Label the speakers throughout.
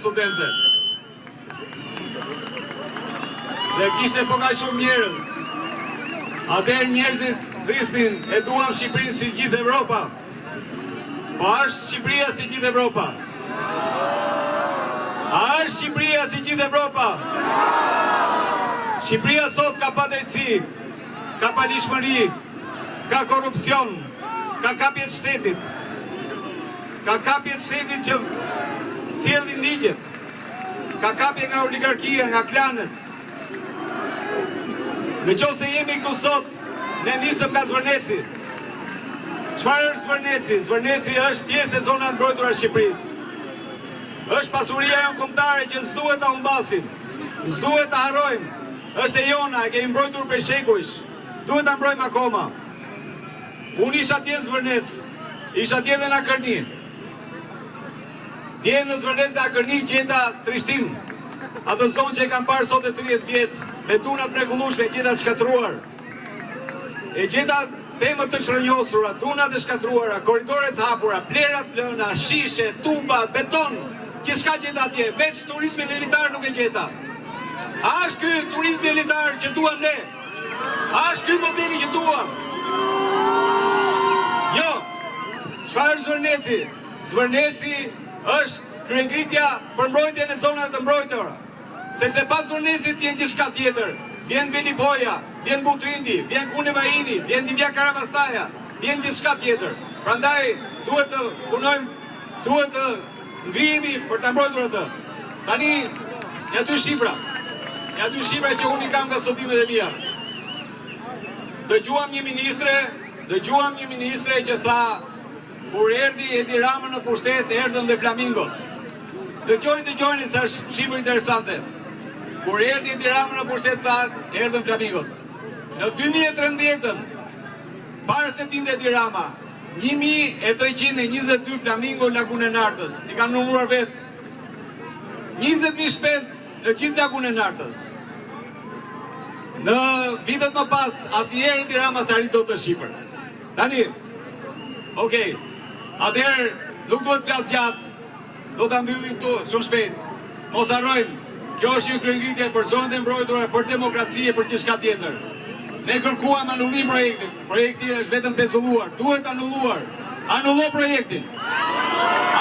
Speaker 1: studente. Dhe kishte po ka shumë njerëz. Atëherë njerëzit thrisnin e duam Shqipërinë si gjithë Evropa. Po është Shqipëria si gjithë Evropa? A është Shqipëria si gjithë Evropa? Shqipëria sot ka padrejtësi, ka palishmëri, ka korupcion, ka kapje të shtetit. Ka kapje të shtetit që sjellin ligjet. Ka kapje nga oligarkia, nga klanet. Në qoftë se jemi këtu sot, ne nisëm nga Zvërneci. Çfarë është Zvërneci? Zvërneci është pjesë e zonës mbrojtura e Shqipërisë. Është pasuria jonë kombëtare që s'duhet ta humbasim, s'duhet ta harrojmë. Është e jona, e kemi mbrojtur për shekujsh. Duhet ta mbrojmë akoma. Unë isha atje në Zvërnec, isha atje dhe në Akërni. Dje në Zvërnec dhe Akërni gjeta Trishtin. Atë zonë që e kam parë sot e 30 vjetë, me tunat mrekullueshme, e gjeta të shkatruar. E gjeta pemët të shërnjosura, tunat e shkatruara, korridore të hapura, plerat plëna, shishe, tuba, beton, gjithçka gjeta atje, veç turizmin elitar nuk e gjeta. A është ky turizmi elitar që duam ne? A është ky modeli që duam? Jo. Çfarë është Zvërneci? Zvërneci është kryengritja për mbrojtjen e zonave të mbrojtura. Sepse pas Zvërnecit vjen gjithçka tjetër. Vjen Velipoja, vjen Butrindi, vjen Kune Vajini, vjen Divja Karavastaja, vjen gjithçka tjetër. Prandaj duhet të punojmë, duhet të ngrihemi për ta mbrojtur atë. Tani ja dy shifra. Ja dy shifra që unë i kam nga studimet e mia. Dëgjuam një ministre që tha kur erdhi Edi Rama në pushtet erdhën dhe flamingot. Dëgjojni se është shifër interesante. Kur erdhi Edi Rama në pushtet tha erdhën flamingot. Në 2013-ën, para se vinte Edi Rama, 1322 flamingo në lagunën e Nartës. I kam numëruar vetë. 20.000 shpend në gjithë lagunën e Nartës. Në vitet më pas, asnjëherë Edi Rama s'arrit dot të shifër. Tani, okej, atëherë nuk duhet flas gjatë, do ta mbyllim këtu shumë shpejt. Mos harrojmë, kjo është një kryengritje për zonat e mbrojtura, për demokraci e për gjithçka tjetër. Ne kërkuam anullim projektit. Projekti është vetëm pezulluar, duhet anulluar. Anullo projektin.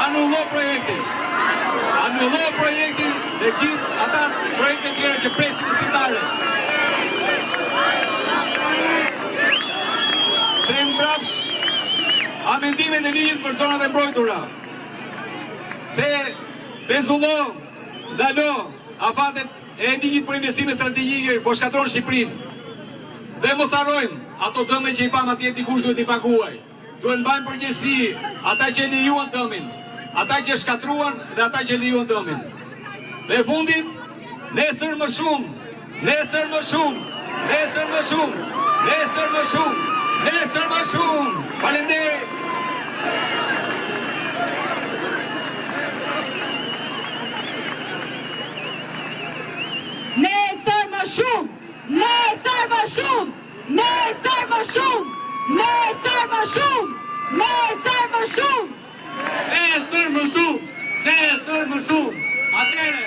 Speaker 1: Anullo projektin. Anullo projektin dhe gjithë ata projekte tjera që presin shqiptare. Dhe mbrapsh amendimet e ligjit për zonat e mbrojtura. Dhe pezullo, ndalo afatet e ligjit për investime strategjike po shkatron Shqipërinë. Dhe mos harrojmë, ato dëme që i pam atje dikush duhet i paguaj. Duhet mbajmë përgjegjësi ata që lejuan dëmin, ata që shkatruan dhe ata që lejuan dëmin. Dhe fundit, nesër më shumë, nesër më shumë, nesër më shumë, nesër më shumë, nesër më shumë. Faleminderit.
Speaker 2: Nesër më shumë. Nesër më shumë! Nesër më shumë! Nesër më shumë! Nesër më shumë!
Speaker 3: Nesër më shumë! Nesër më shumë! Atere,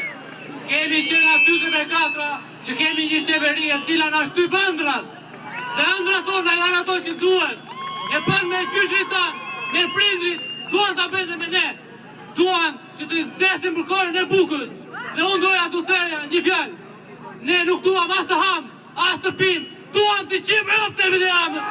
Speaker 3: kemi që nga 24 që kemi një qeveri e cila nga shtyp ëndrat. Dhe ëndrat tona janë ato që duhet. E bën me qyshrit tanë, me prindrit, duan të bëjnë me ne. Duan që të vdesin për korën e bukës. Dhe unë doja të theja një fjallë. Ne nuk duam as të ham, as të pim, duam të qim e oftemi dhe jamë.